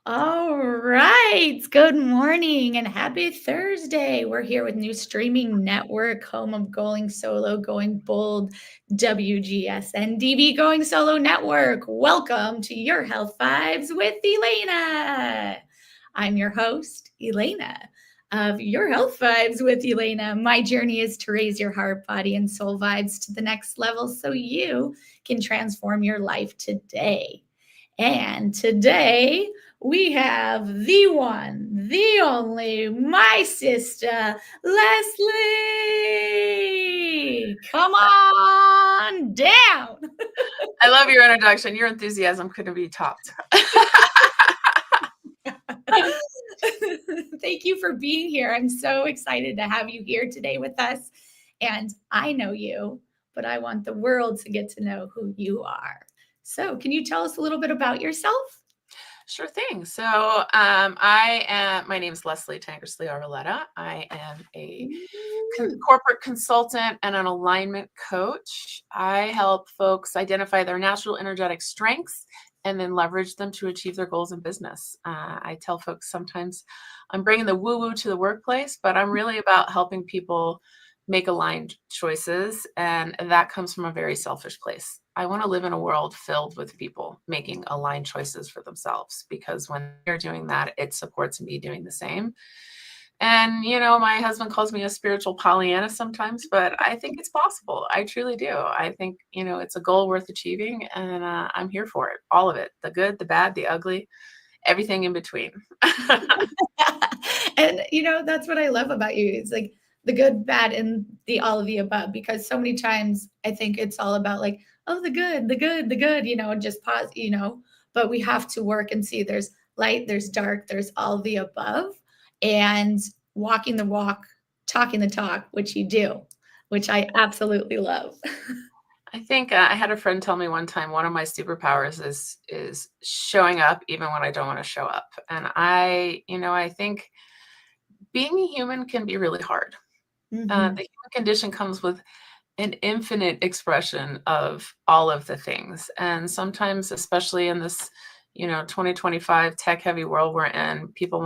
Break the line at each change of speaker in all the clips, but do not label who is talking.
All right. Good morning and happy Thursday. We're here with new streaming network, home of Going Solo, Going Bold, WGSN-DB Going Solo Network. Welcome to Your Health Vibes with Elena. I'm your host, Elena, of Your Health Vibes with Elena. My journey is to raise your heart, body, and soul vibes to the next level so you can transform your life today. And today, we have the one, the only, my sister, Leslie. Come on down.
I love your introduction. Your enthusiasm couldn't be topped.
Thank you for being here. I'm so excited to have you here today with us. And I know you, but I want the world to get to know who you are. So, can you tell us a little bit about yourself?
Sure thing. So my name is Leslie T Arboleda. I am a corporate consultant and an alignment coach. I help folks identify their natural energetic strengths and then leverage them to achieve their goals in business. I tell folks sometimes I'm bringing the woo-woo to the workplace, but I'm really about helping people make aligned choices. And that comes from a very selfish place. I want to live in a world filled with people making aligned choices for themselves, because when they're doing that, it supports me doing the same. And, my husband calls me a spiritual Pollyanna sometimes, but I think it's possible. I truly do. I think, it's a goal worth achieving, and I'm here for it. All of it, the good, the bad, the ugly, everything in between.
And, that's what I love about you. It's like the good, bad, and the all of the above, because so many times I think it's all about like, oh, the good, the good, the good, just pause, but we have to work and see there's light, there's dark, there's all the above, and walking the walk, talking the talk, which you do, which I absolutely love.
I think I had a friend tell me one time, one of my superpowers is showing up even when I don't want to show up. And I think being a human can be really hard.
Mhm.
The human condition comes with an infinite expression of all of the things. And sometimes, especially in this, 2025 tech heavy world we're in, people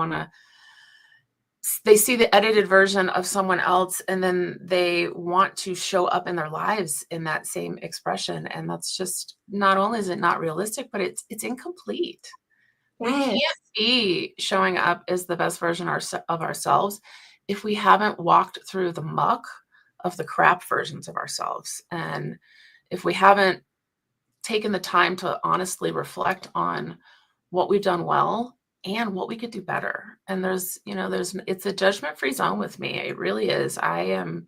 they see the edited version of someone else, and then they want to show up in their lives in that same expression. And that's just, not only is it not realistic, but it's incomplete. We
Yes.
can't be showing up as the best version of ourselves if we haven't walked through the muck of the crap versions of ourselves. And if we haven't taken the time to honestly reflect on what we've done well and what we could do better. And it's a judgment-free zone with me. It really is. I am,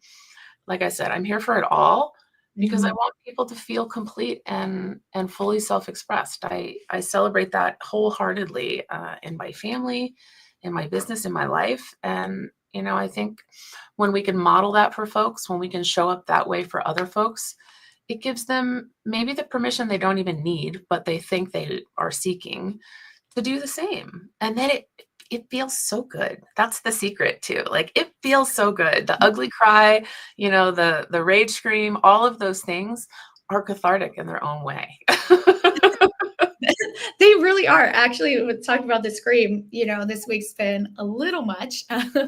like I said, I'm here for it all, because I want people to feel complete and fully self-expressed. I celebrate that wholeheartedly in my family, in my business, in my life. And, I think when we can model that for folks, when we can show up that way for other folks, it gives them maybe the permission they don't even need, but they think they are seeking, to do the same. And then it feels so good. That's the secret too. Like, it feels so good. The ugly cry, the rage scream, all of those things are cathartic in their own way.
They really are. Actually, with talking about the scream, this week's been a little much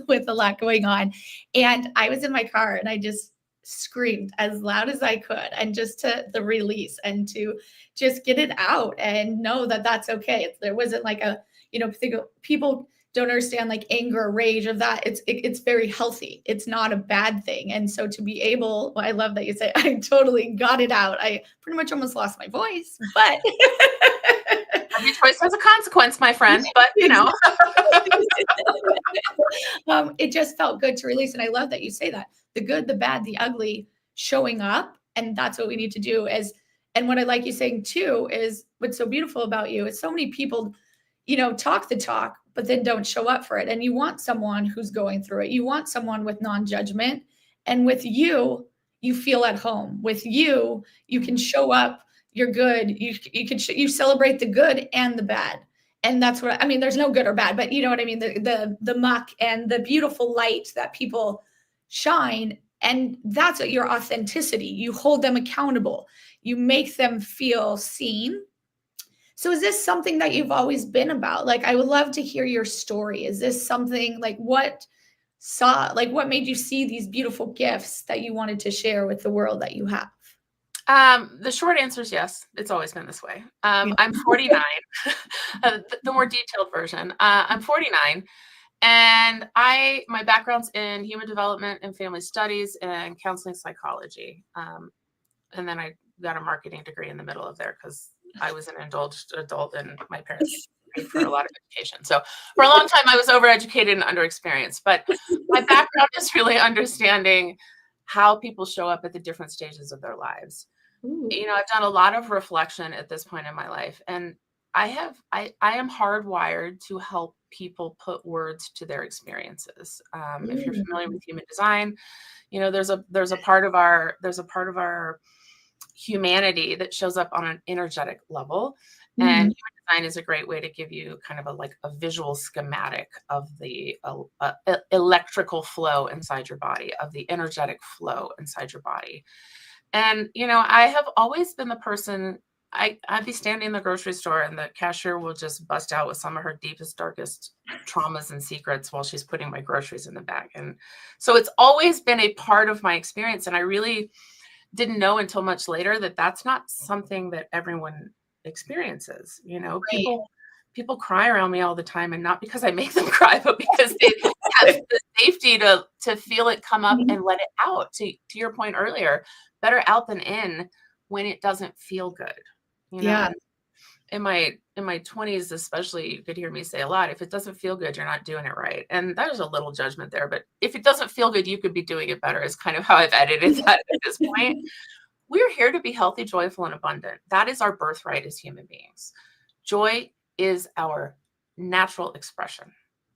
with a lot going on. And I was in my car and I just screamed as loud as I could, and just to the release and to just get it out and know that that's okay. There wasn't like people don't understand like anger or rage of that. It's very healthy. It's not a bad thing. And so to be able, I love that you say, I totally got it out. I pretty much almost lost my voice, but
Every choice has a consequence, my friend, but
it just felt good to release. And I love that you say that, the good, the bad, the ugly, showing up. And that's what we need to do. And what I like you saying too is, what's so beautiful about you is so many people, talk the talk, but then don't show up for it. And you want someone who's going through it. You want someone with non-judgment. And with you, you feel at home. With you, you can show up. You're good. You celebrate the good and the bad. And that's what I mean. There's no good or bad, but you know what I mean? The muck and the beautiful light that people shine. And that's what your authenticity. You hold them accountable. You make them feel seen. So is this something that you've always been about? Like, I would love to hear your story. Is this something like what made you see these beautiful gifts that you wanted to share with the world that you have?
The short answer is yes. It's always been this way.
Yeah.
I'm 49. The more detailed version. I'm 49, and my background's in human development and family studies and counseling psychology. And then I got a marketing degree in the middle of there because I was an indulged adult and my parents paid for a lot of education. So for a long time, I was overeducated and underexperienced. But my background is really understanding how people show up at the different stages of their lives.
Ooh.
I've done a lot of reflection at this point in my life, and I am hardwired to help people put words to their experiences. If you're familiar with human design, there's a part of our humanity that shows up on an energetic level, and
Mhm.
human design is a great way to give you kind of a visual schematic of the electrical flow inside your body, of the energetic flow inside your body. And, I have always been the person, I'd be standing in the grocery store and the cashier will just bust out with some of her deepest, darkest traumas and secrets while she's putting my groceries in the bag. And so it's always been a part of my experience. And I really didn't know until much later that that's not something that everyone experiences.
Right.
People cry around me all the time, and not because I make them cry, but because they have the safety to feel it come up
Mhm.
and let it out. To your point earlier, better out than in when it doesn't feel good.
Yeah.
And in my 20s especially, you could hear me say a lot, if it doesn't feel good, you're not doing it right. And there's a little judgment there, but if it doesn't feel good, you could be doing it better, is kind of how I've edited that at this point. We're here to be healthy, joyful, and abundant. That is our birthright as human beings. Joy is our natural expression.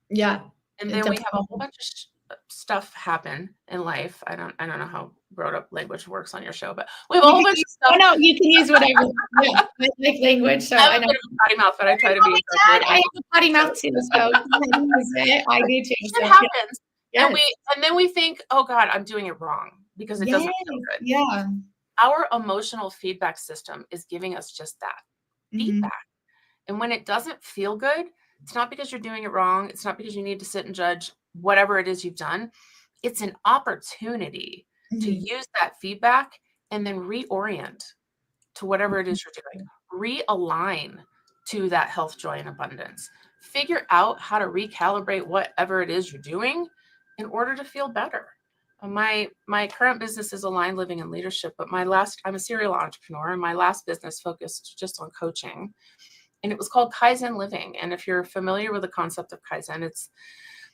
Yeah.
And then we have a whole
Definitely.
bunch of stuff happen in life. I don't know how grown up language works on your show, but we have a
You
whole
can
bunch
use
of stuff.
oh, no, you can use whatever. Yeah, I like language, so
I have
I
a
know.
bit of a potty mouth, but I try to
Oh
be
my
appropriate
god, I
on
have a potty
shows.
mouth too, so go ahead and use it. I do too,
Shit
so yeah.
happens, and
Yes.
then we think, "Oh god, I'm doing it wrong," because it
Yes.
doesn't feel good.
Yeah.
Our emotional feedback system is giving us just that,
Mhm.
feedback. And when it doesn't feel good, it's not because you're doing it wrong. It's not because you need to sit and judge whatever it is you've done. It's an opportunity to
Mhm.
use that feedback and then reorient to whatever it is you're doing. Realign to that health, joy, and abundance. Figure out how to recalibrate whatever it is you're doing in order to feel better. My current business is Aligned Living and Leadership, but I'm a serial entrepreneur, and my last business focused just on coaching, and it was called Kaizen Living. And if you're familiar with the concept of Kaizen, it's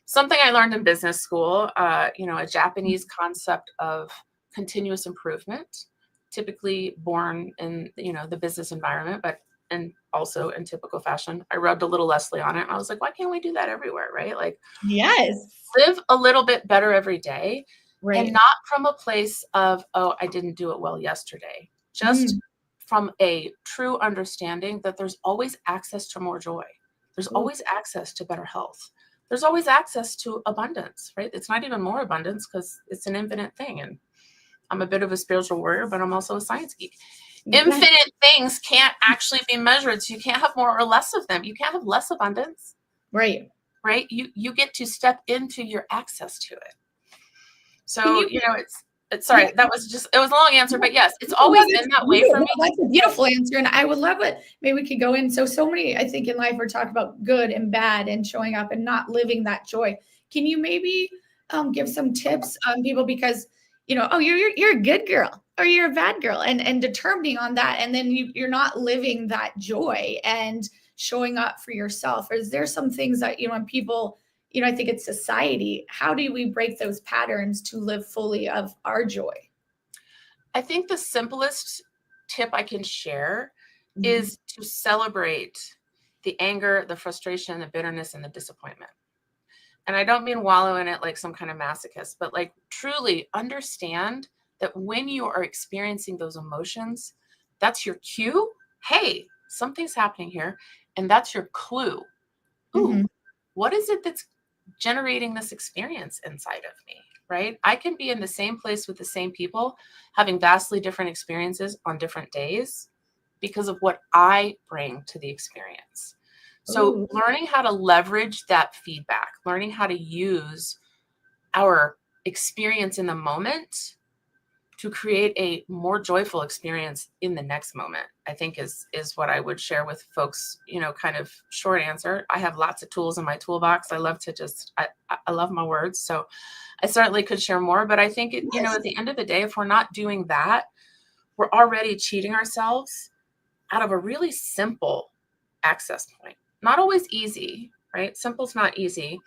something I learned in business school, a Japanese concept of continuous improvement, typically born in, the business environment, but and also in typical fashion. I rubbed a little Leslie on it, and I was like, why can't we do that everywhere, right? Like,
Yes.
live a little bit better every day, and
Right.
not from a place of, oh, I didn't do it well yesterday. Just
Mm.
from a true understanding that there's always access to more joy. There's
Ooh.
always access to better health. There's always access to abundance, right? It's not even more abundance because it's an infinite thing. And I'm a bit of a spiritual warrior, but I'm also a science geek.
Nice.
Infinite things can't actually be measured. So you can't have more or less of them. You can't have less abundance,
Right.
right? You get to step into your access to it.
Can
So,
you
it's
yeah.
sorry, it was a long answer, but yes, it's
No,
always
that's
been that way for
beautiful.
me.
No, that's a beautiful answer, and I would love it. Maybe we could go in. So many, I think, in life we're talking about good and bad and showing up and not living that joy. Can you maybe give some tips on people because oh, you're a good girl or you're a bad girl, and determining on that, and then you're not living that joy and showing up for yourself. Or is there some things that when people I think it's society. How do we break those patterns to live fully of our joy?
I think the simplest tip I can share
Mhm.
is to celebrate the anger, the frustration, the bitterness, and the disappointment. And I don't mean wallow in it like some kind of masochist, but like truly understand that when you are experiencing those emotions, that's your cue. Hey, something's happening here. And that's your clue. Ooh,
Mhm.
what is it that's generating this experience inside of me? Right? I can be in the same place with the same people, having vastly different experiences on different days. because of what I bring to the experience. So
Ooh.
learning how to leverage that feedback, learning how to use our experience in the moment to create a more joyful experience in the next moment, I think is what I would share with folks, kind of short answer. I have lots of tools in my toolbox. I love to I love my words. So I certainly could share more, but I think at the end of the day, if we're not doing that, we're already cheating ourselves out of a really simple access point. Not always easy, right? Simple's not easy,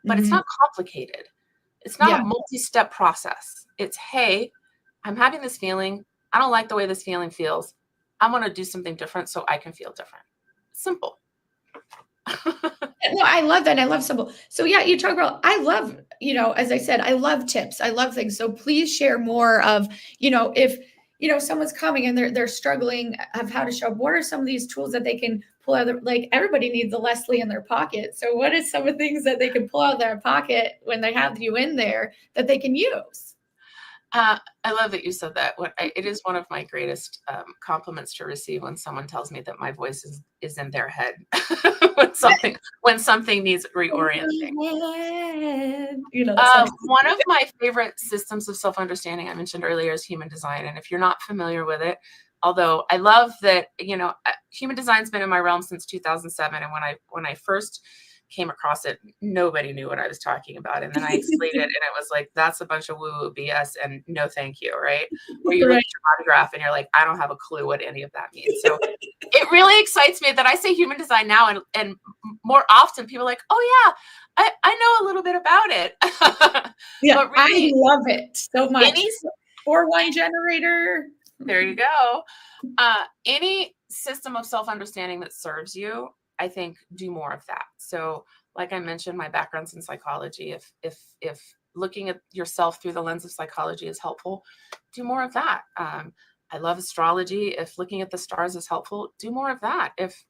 but it's not complicated. It's not a multi-step process. It's, hey, I'm having this feeling. I don't like the way this feeling feels. I'm going to do something different so I can feel different. Simple.
No, I love that. I love simple. So yeah, you talk about, I love, as I said, I love tips. I love things. So please share more of, if, someone's coming and they're struggling of how to show up, what are some of these tools that they can pull out? Like everybody needs a Leslie in their pocket. So what is some of the things that they can pull out of their pocket when they have you in there that they can use?
I love that you said that. It is one of my greatest compliments to receive when someone tells me that my voice is in their head when something needs reorienting. One of my favorite systems of self-understanding I mentioned earlier is human design. And if you're not familiar with it, although I love that, human design's been in my realm since 2007. And when I first came across it, nobody knew what I was talking about. And then I explained it and it was like, that's a bunch of woo-woo BS and no thank you, right? Where you look at your body graph and you're like, I don't have a clue what any of that means. So it really excites me that I say human design now and more often people are like, oh yeah, I know a little bit about it.
Yeah, but really, I love it so much. 4-1 generator.
There you go. Any system of self-understanding that serves you, I think, do more of that. So like I mentioned, my background's in psychology. If looking at yourself through the lens of psychology is helpful, do more of that. I love astrology. If looking at the stars is helpful, do more of that. If,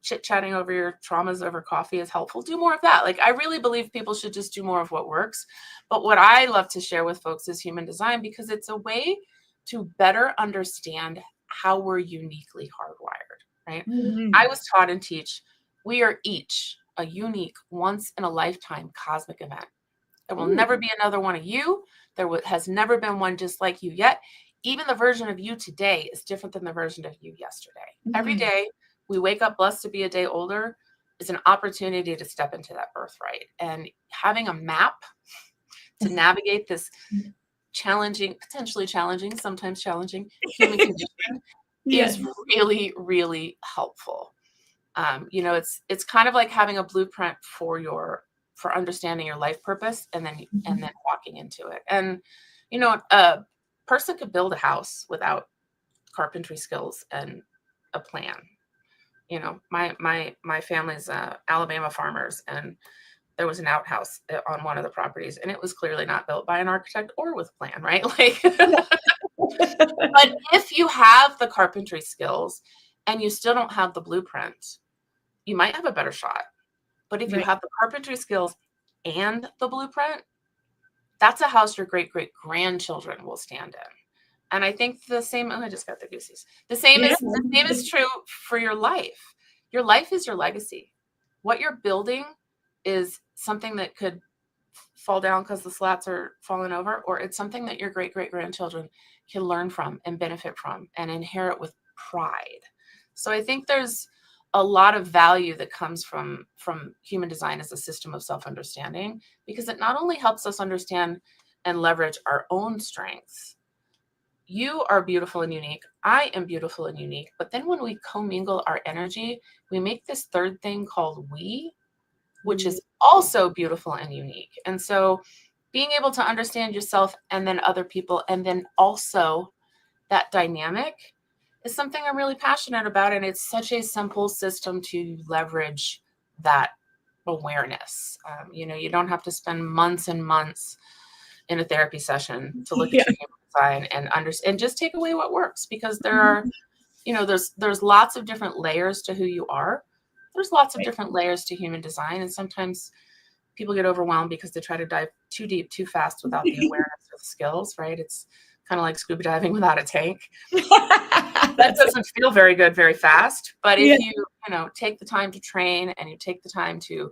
chit-chatting over your traumas over coffee is helpful, do more of that. Like, I really believe people should just do more of what works. But what I love to share with folks is human design, because it's a way to better understand how we're uniquely hardwired. Right? I was taught and teach, we are each a unique, once in a lifetime cosmic event. There will never be another one of you. There has never been one just like you yet. Even the version of you today is different than the version of you yesterday. Every day we wake up blessed to be a day older is an opportunity to step into that birthright. And having a map to navigate this challenging, potentially challenging, sometimes challenging human condition is really, really helpful. It's kind of like having a blueprint for understanding your life purpose and then walking into it. And, a person could build a house without carpentry skills and a plan. My family's Alabama farmers, and there was an outhouse on one of the properties, and it was clearly not built by an architect or with a plan, right? Like, but if you have the carpentry skills and you still don't have the blueprint, you might have a better shot. But if you have the carpentry skills and the blueprint, that's a house your great-great-grandchildren will stand in. And I think the same, I just got the goosies. The same is true for your life. Your life is your legacy. What you're building is something that could fall down because the slats are falling over, or it's something that your great-great-grandchildren can learn from and benefit from and inherit with pride. So I think there's a lot of value that comes from human design as a system of self-understanding, because it not only helps us understand and leverage our own strengths. You are beautiful and unique. I am beautiful and unique. But then when we commingle our energy, we make this third thing called we, which is also beautiful and unique. And so being able to understand yourself and then other people, and then also that dynamic, is something I'm really passionate about. And it's such a simple system to leverage that awareness. You don't have to spend months and months in a therapy session to look at your human design and understand, and just take away what works, because there are, there's lots of different layers to who you are. There's lots of different layers to human design. And sometimes people get overwhelmed because they try to dive too deep, too fast without the awareness or the skills, right? It's kind of like scuba diving without a tank. That doesn't feel very good very fast. But if
Yeah.
you know, take the time to train and you take the time to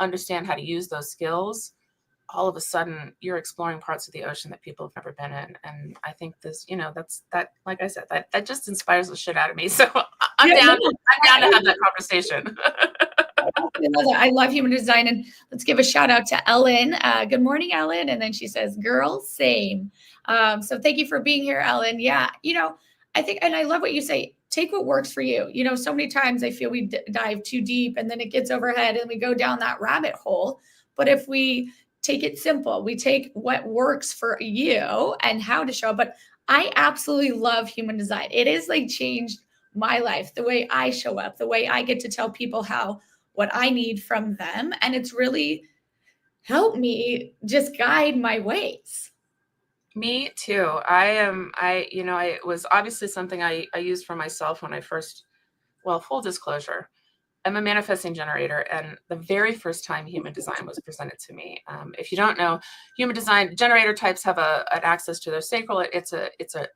understand how to use those skills, all of a sudden you're exploring parts of the ocean that people have never been in. And I think this, you know, that, like I said, that just inspires the shit out of me. So I'm
Yeah,
down,
no,
I'm down to have that conversation.
I absolutely love that. I love human design. And let's give a shout out to Ellen. Good morning, Ellen. And then she says, girl, same. So thank you for being here, Ellen. Yeah. I think, and I love what you say, take what works for you. So many times I feel we dive too deep and then it gets overhead and we go down that rabbit hole. But if we take it simple, we take what works for you and how to show up. But I absolutely love human design. It is like changed my life, the way I show up, the way I get to tell people what I need from them. And it's really helped me just guide my ways.
Me too. It was obviously something I used for myself when I first, well, full disclosure, I'm a manifesting generator, and the very first time human design was presented to me. If you don't know, human design generator types have an access to their sacral. It's a It's a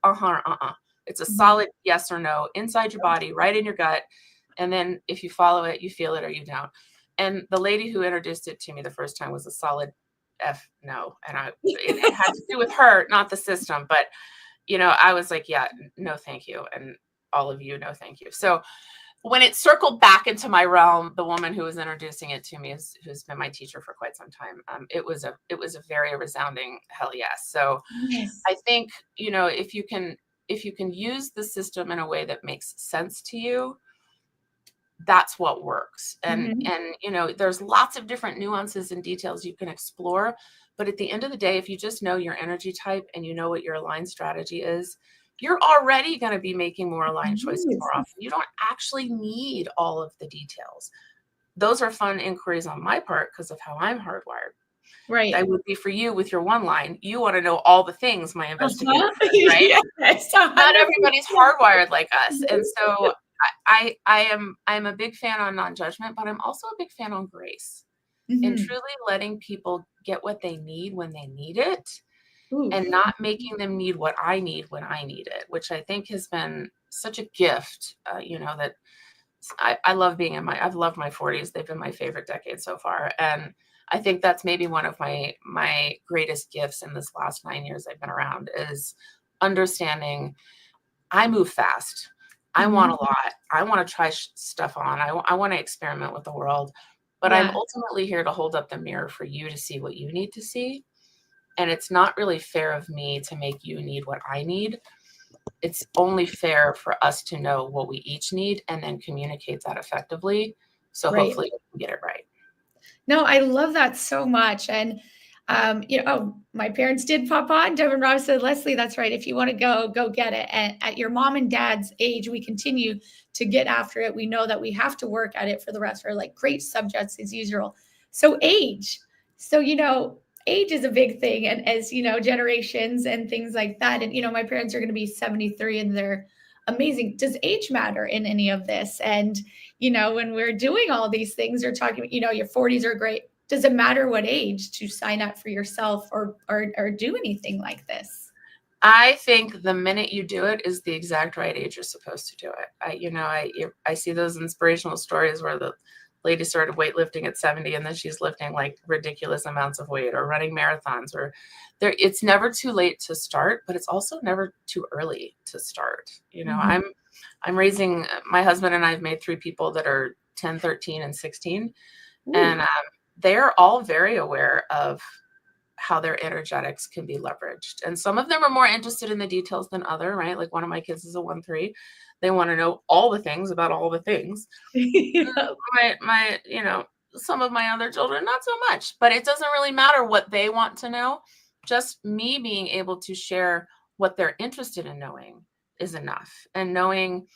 Mhm.
solid yes or no inside your body, right in your gut. And then if you follow it, you feel it or you don't. And the lady who introduced it to me the first time was a solid F no. And it had to do with her, not the system. But, I was like, yeah, no, thank you. And all of you, no, thank you. So when it circled back into my realm, the woman who was introducing it to me, who's been my teacher for quite some time, it was a very resounding hell yes. So
Yes.
I think, if you can use the system in a way that makes sense to you, that's what works. And
Mhm.
and there's lots of different nuances and details you can explore, but at the end of the day, if you just know your energy type and you know what your aligned strategy is, you're already going to be making more aligned choices
Yes.
more often. You don't actually need all of the details. Those are fun inquiries on my part because of how I'm hardwired. That
Right.
would be for you with your one line. You want to know all the things, my investigator
Uh-huh.
friend, right?
Yes,
Not everybody's
100%.
hardwired like us. And so I'm a big fan on non-judgment, but I'm also a big fan on grace and
Mhm.
truly letting people get what they need when they need it,
Ooh.
and not making them need what I need when I need it, which I think has been such a gift, that I love I've loved my 40s. They've been my favorite decade so far. And I think that's maybe one of my greatest gifts in this last 9 years I've been around is understanding I move fast. I want a
Mhm.
lot. I want to try stuff on. I want to experiment with the world, but I'm
Yeah.
ultimately here to hold up the mirror for you to see what you need to see. And it's not really fair of me to make you need what I need. It's only fair for us to know what we each need and then communicate that effectively. So
Right.
hopefully we can get it right.
No, I love that so much. And my parents did pop on. Devin Ross said, Leslie, that's right. If you want to go get it. And at your mom and dad's age, we continue to get after it. We know that we have to work at it for the rest of our like great subjects as usual. So age. So, age is a big thing. And as generations and things like that. And my parents are going to be 73 and they're amazing. Does age matter in any of this? And when we're doing all these things, you're talking, your 40s are great. Does it matter what age to sign up for yourself or do anything like this?
I think the minute you do it is the exact right age you're supposed to do it. I see those inspirational stories where the lady started weightlifting at 70 and then she's lifting like ridiculous amounts of weight or running marathons or there. It's never too late to start, but it's also never too early to start.
Mhm.
I'm raising my husband and I've made 3 people that are 10, 13, and 16.
Ooh.
And they're all very aware of how their energetics can be leveraged. And some of them are more interested in the details than other, right? Like one of my kids is a 1-3. They want to know all the things about all the things.
Yeah.
Some of my other children, not so much, but it doesn't really matter what they want to know. Just me being able to share what they're interested in knowing is enough. And knowing,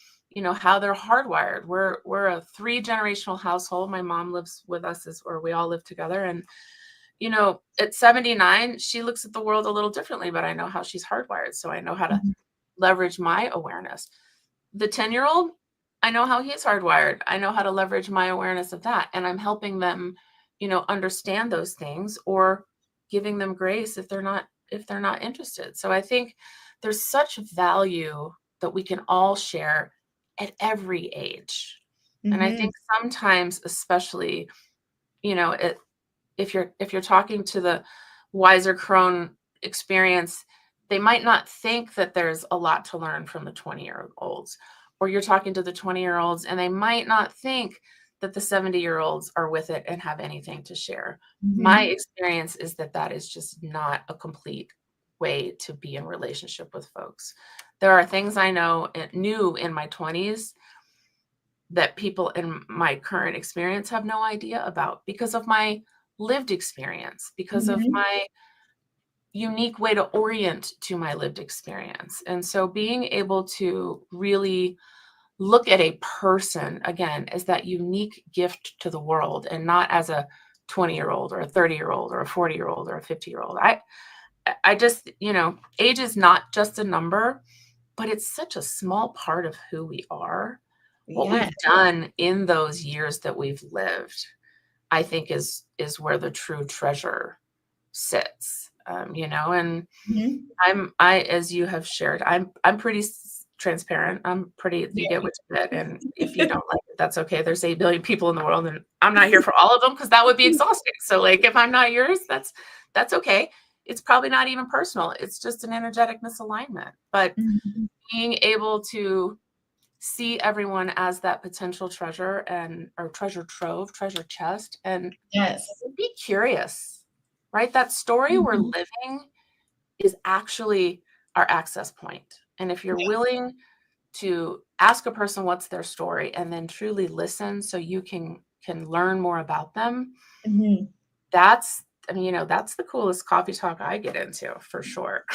how they're hardwired. We're a 3-generational household. My mom lives with us or we all live together. And at 79, she looks at the world a little differently, but I know how she's hardwired. So I know how to
Mhm.
leverage my awareness. The 10-year-old, I know how he's hardwired. I know how to leverage my awareness of that. And I'm helping them, understand those things or giving them grace if they're not interested. So I think there's such value that we can all share at every age. And I think sometimes, especially, if you're talking to the wiser crone experience, they might not think that there's a lot to learn from the 20-year-olds, or you're talking to the 20-year-olds and they might not think that the 70-year-olds are with it and have anything to share. My experience is that is just not a complete way to be in relationship with folks. There are things I knew in my 20s that people in my current experience have no idea about because of my lived experience, because of my unique way to orient to my lived experience. And so being able to really look at a person again as that unique gift to the world, and not as a 20-year-old or a 30-year-old or a 40-year-old or a 50-year-old. I just, age is not just a number, but it's such a small part of who we are. What we've done in those years that we've lived, I think is where the true treasure sits. And as you have shared, I'm pretty transparent. You get what you get. And if you don't like it, that's okay. There's 8 billion people in the world and I'm not here for all of them because that would be exhausting. So like, if I'm not yours, that's okay. It's probably not even personal. It's just an energetic misalignment, but being able to see everyone as that potential treasure or treasure trove, treasure chest, and be curious, right? That story we're living is actually our access point. And if you're willing to ask a person what's their story and then truly listen so you can learn more about them, that's the coolest coffee talk I get into, for sure.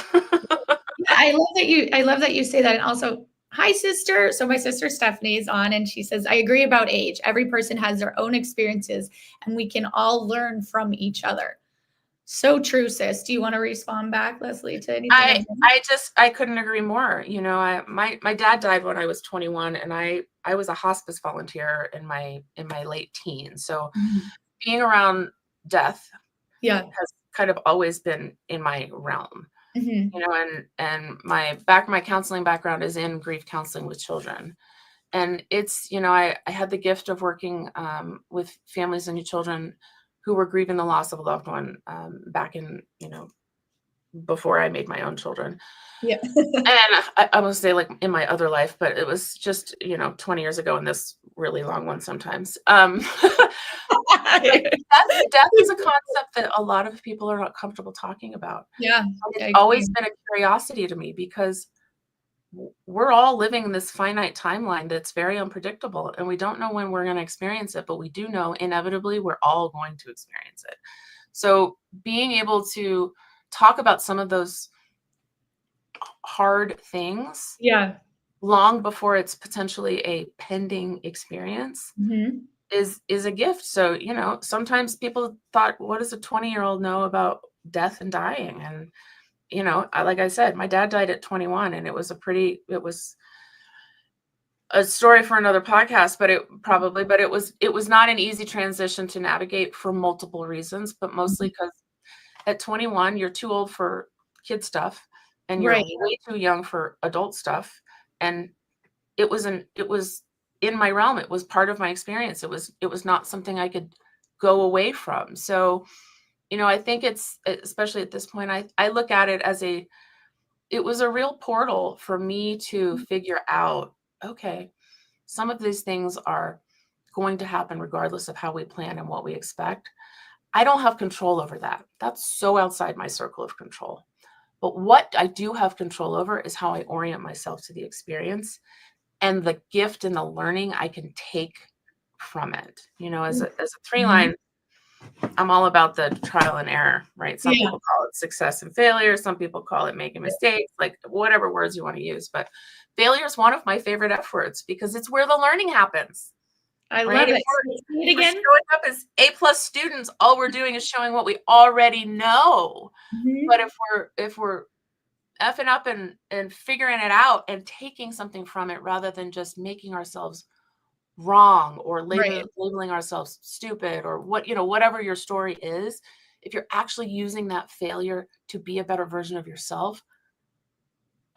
I love that you say that. And also, hi, sister. So my sister Stephanie is on and she says, I agree about age. Every person has their own experiences and we can all learn from each other. So true, sis. Do you want to respond back, Leslie, to anything?
I couldn't agree more. My dad died when I was 21 and I was a hospice volunteer in my late teens. So being around death has kind of always been in my realm. And my counseling background is in grief counseling with children. And it's, I had the gift of working with families and children who were grieving the loss of a loved one back in, before I made my own children.
Yeah.
And I almost say like in my other life, but it was just, 20 years ago in this really long one sometimes. Death is a concept that a lot of people are not comfortable talking about.
Yeah.
It's always been a curiosity to me because we're all living this finite timeline that's very unpredictable and we don't know when we're going to experience it, but we do know inevitably we're all going to experience it. So being able to talk about some of those hard things long before it's potentially a pending experience is a gift. So, sometimes people thought, what does a 20-year-old know about death and dying? And, like I said, my dad died at 21 and it was a story for another podcast, but it was not an easy transition to navigate for multiple reasons, but mostly because at 21, you're too old for kid stuff and you're way too young for adult stuff. And it was in my realm. It was part of my experience. It was not something I could go away from. So, I think it's, especially at this point, I look at it as it was a real portal for me to figure out, okay, some of these things are going to happen regardless of how we plan and what we expect. I don't have control over that. That's so outside my circle of control. But what I do have control over is how I orient myself to the experience and the gift and the learning I can take from it. As a 3-line, I'm all about the trial and error, right? Some people call it success and failure. Some people call it making mistakes, like whatever words you want to use. But failure is one of my favorite F words because it's where the learning happens.
I love it.
We're showing up as A+ students, all we're doing is showing what we already know. But if we're effing up and figuring it out and taking something from it rather than just making ourselves wrong or labeling ourselves stupid or whatever your story is, if you're actually using that failure to be a better version of yourself,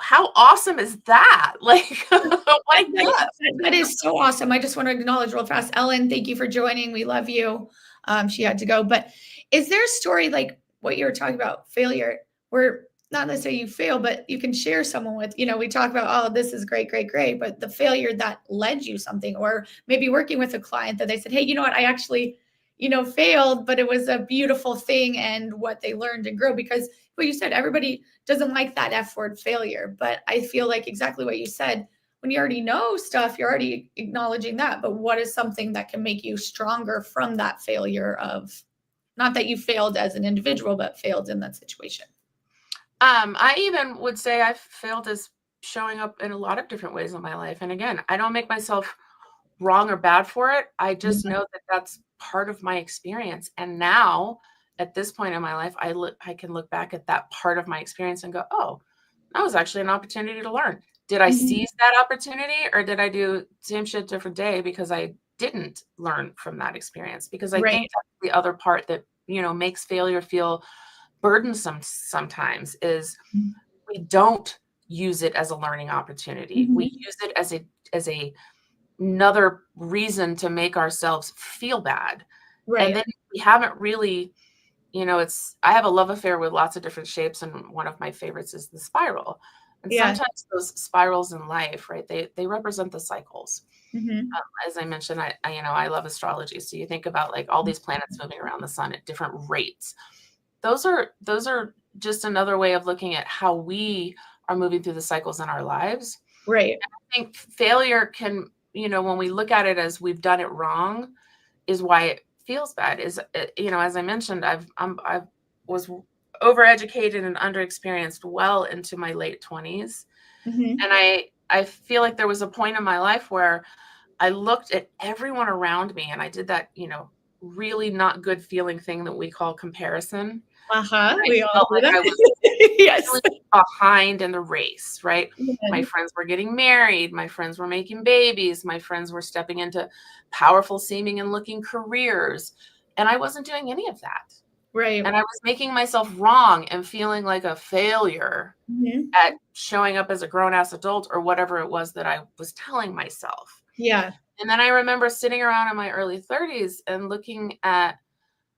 how awesome is that? Like, what a gift.
That is so awesome. I just want to acknowledge real fast, Ellen, thank you for joining. We love you. She had to go, but is there a story like what you were talking about, failure, where not necessarily you fail, but you can share someone with, we talk about, oh, this is great, great, great, but the failure that led you something, or maybe working with a client that they said, hey, you know what, I actually, failed, but it was a beautiful thing and what they learned and grow, because what you said, everybody doesn't like that F word failure, but I feel like exactly what you said, when you already know stuff, you're already acknowledging that. But what is something that can make you stronger from that failure of not that you failed as an individual, but failed in that situation?
I even would say I've failed as showing up in a lot of different ways in my life. And again, I don't make myself wrong or bad for it. I just
Mhm.
know that that's part of my experience. And now at this point in my life, I can look back at that part of my experience and go, oh, that was actually an opportunity to learn. Did I
Mhm.
seize that opportunity, or did I do same shit, different day because I didn't learn from that experience? Because I think
Right.
that's the other part that, makes failure feel burdensome sometimes is we don't use it as a learning opportunity. We
Mhm.
use it as a another reason to make ourselves feel bad. And
Right.
then we haven't really, I have a love affair with lots of different shapes, and one of my favorites is the spiral. And
Yeah.
sometimes those spirals in life, right, they represent the cycles.
Mhm.
As I mentioned, I love astrology. So you think about like all these planets moving around the sun at different rates. Those are just another way of looking at how we are moving through the cycles in our lives.
Right.
I think failure can, when we look at it as we've done it wrong, is why it feels bad. As I mentioned, I was overeducated and underexperienced well into my late 20s.
Mhm.
And I feel like there was a point in my life where I looked at everyone around me and I did that, really not good feeling thing that we call comparison.
Uh-huh.
I
We all
felt
do
like
that.
I was
Yes.
really behind in the race, right? My
Yeah.
friends were getting married, my friends were making babies, my friends were stepping into powerful seeming and looking careers, and I wasn't doing any of that.
Right.
And I was making myself wrong and feeling like a failure
Mhm.
at showing up as a grown ass adult or whatever it was that I was telling myself.
Yeah.
And then I remember sitting around in my early 30s and looking at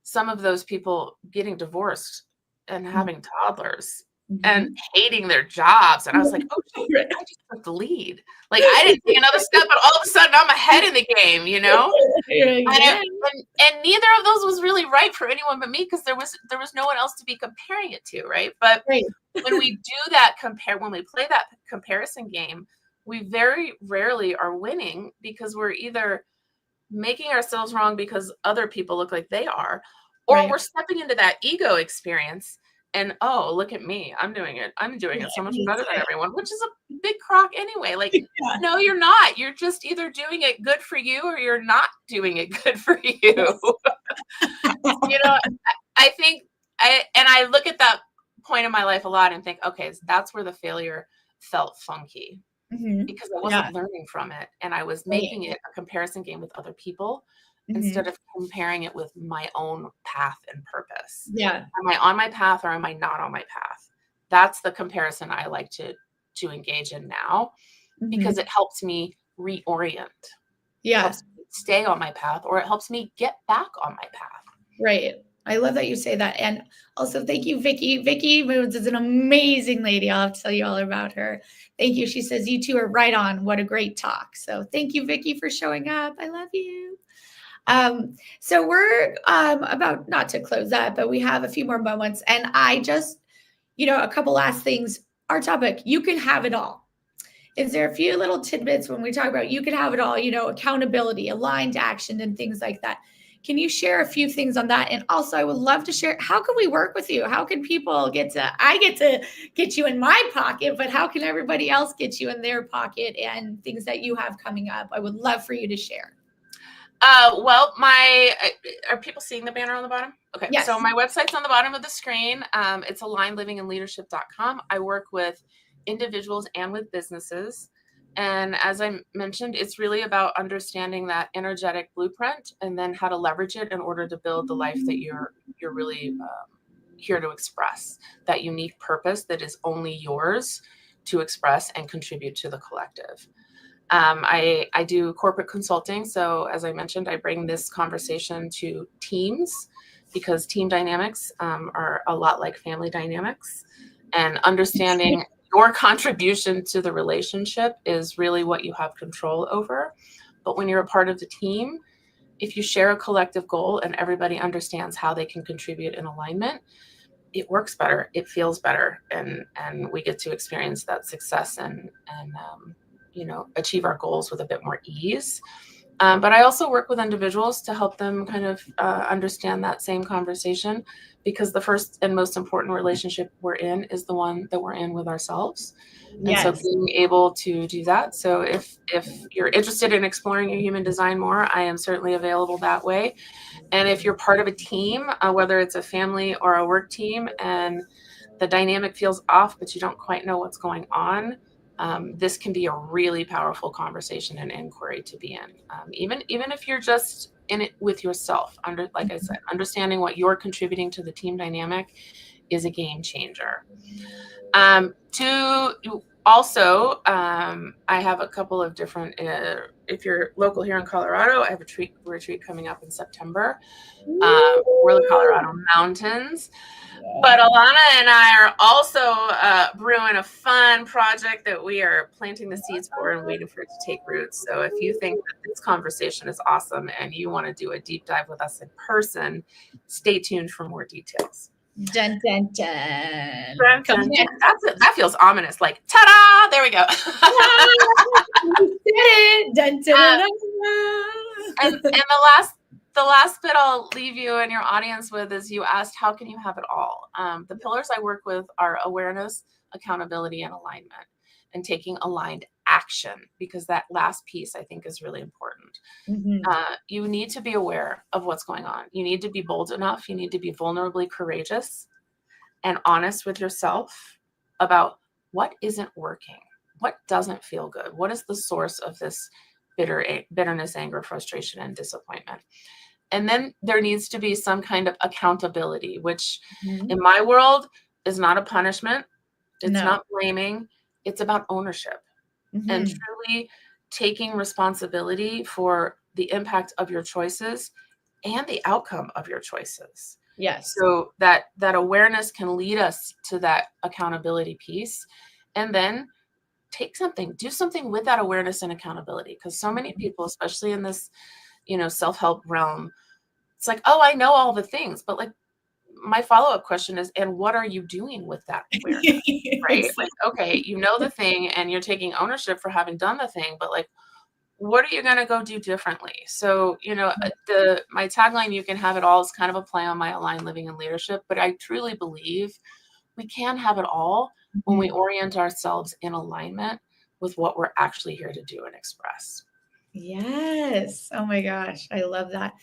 some of those people getting divorced and having toddlers and
Mhm.
hating their jobs. And I was like, oh shit,
Right.
I just took the lead. Like I didn't take another step, but all of a sudden I'm ahead in the game, And,
Yeah.
and neither of those was really right for anyone but me because there was no one else to be comparing it to, right? But
Right.
when we do that when we play that comparison game, we very rarely are winning because we're either making ourselves wrong because other people look like they are, or
Right.
we're stepping into that ego experience and, oh, look at me. I'm doing
Yeah.
it so much better than
That's
everyone, which is a big crock anyway. Like,
it. Yeah.
no, you're not. You're just either doing it good for you or you're not doing it good for you.
Yes.
you know, I think I look at that point in my life a lot and think, okay, so that's where the failure felt funky
Mhm.
because I
Yeah.
wasn't learning from it and I was
Right.
making it a comparison game with other people instead
Mhm.
of comparing it with my own path and purpose.
Yeah.
Am I on my path or am I not on my path? That's the comparison I like to engage in now because
Mhm.
it helps me reorient. It
Yeah.
helps me stay on my path or it helps me get back on my path.
Right. I love that you say that. And also, thank you, Vicky. Vicky Moods is an amazing lady. I'll have to tell you all about her. Thank you. She says, you two are right on. What a great talk. So thank you, Vicky, for showing up. I love you. So we're about not to close that, but we have a few more moments. And I just, a couple last things. Our topic, you can have it all. Is there a few little tidbits when we talk about you can have it all, accountability, aligned action, and things like that? Can you share a few things on that? And also, I would love to share how can we work with you? How can people I get to get you in my pocket, but how can everybody else get you in their pocket and things that you have coming up? I would love for you to share.
Well, are people seeing the banner on the bottom? Okay, so
Yes.
my website's on the bottom of the screen. It's alignedlivingandleadership.com. I work with individuals and with businesses. And as I mentioned, it's really about understanding that energetic blueprint and then how to leverage it in order to build the life that you're really here to express. That unique purpose that is only yours to express and contribute to the collective. I do corporate consulting. So as I mentioned, I bring this conversation to teams because team dynamics are a lot like family dynamics, and understanding your contribution to the relationship is really what you have control over. But when you're a part of the team, if you share a collective goal and everybody understands how they can contribute in alignment, it works better, it feels better, and we get to experience that success and achieve our goals with a bit more ease. But I also work with individuals to help them kind of understand that same conversation, because the first and most important relationship we're in is the one that we're in with ourselves.
Yes.
And so being able to do that. So if you're interested in exploring your human design more, I am certainly available that way. And if you're part of a team, whether it's a family or a work team, and the dynamic feels off, but you don't quite know what's going on, this can be a really powerful conversation and inquiry to be in. Even if you're just in it with yourself, like I said, understanding what you're contributing to the team dynamic is a game changer. Also, I have a couple of different, if you're local here in Colorado, I have a retreat coming up in September. We're the Colorado mountains. But Elana and I are also brewing a fun project that we are planting the seeds for and waiting for it to take roots. So if you think that this conversation is awesome and you want to do a deep dive with us in person, stay tuned for more details.
Dun, dun, dun.
Dun, dun, dun. That feels ominous. Like, ta-da! There we go.
Dun, dun, dun,
and the last bit I'll leave you and your audience with is, you asked, how can you have it all? The pillars I work with are awareness, accountability, and alignment, and taking aligned action, because that last piece I think is really important. You need to be aware of what's going on. You need to be bold enough. You need to be vulnerably courageous and honest with yourself about what isn't working, what doesn't feel good, what is the source of this bitterness, anger, frustration, and disappointment. And then there needs to be some kind of accountability, which in my world is not a punishment. It's not blaming. It's about ownership and truly taking responsibility for the impact of your choices and the outcome of your choices.
Yes.
So that awareness can lead us to that accountability piece, and then do something with that awareness and accountability. Because so many people, especially in this, self-help realm, it's like, oh, I know all the things, but like, my follow-up question is, and what are you doing with that awareness? Right? Like, okay, you know the thing and you're taking ownership for having done the thing, but like, what are you going to go do differently? So, my tagline, you can have it all, is kind of a play on my aligned living and leadership, but I truly believe we can have it all when we orient ourselves in alignment with what we're actually here to do and express.
Yes. Oh my gosh. I love that.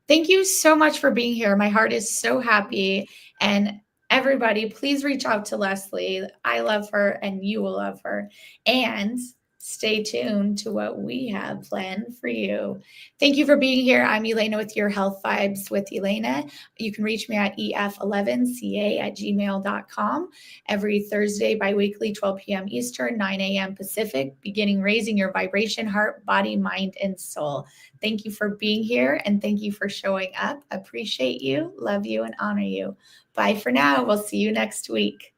Thank you so much for being here. My heart is so happy. And everybody, please reach out to Leslie. I love her and you will love her. And stay tuned to what we have planned for you. Thank you for being here. I'm Elena with your Health Vibes with Elena. You can reach me at ef11ca@gmail.com every Thursday, biweekly, 12 p.m. Eastern, 9 a.m. Pacific, beginning raising your vibration, heart, body, mind, and soul. Thank you for being here and thank you for showing up. Appreciate you, love you, and honor you. Bye for now. We'll see you next week.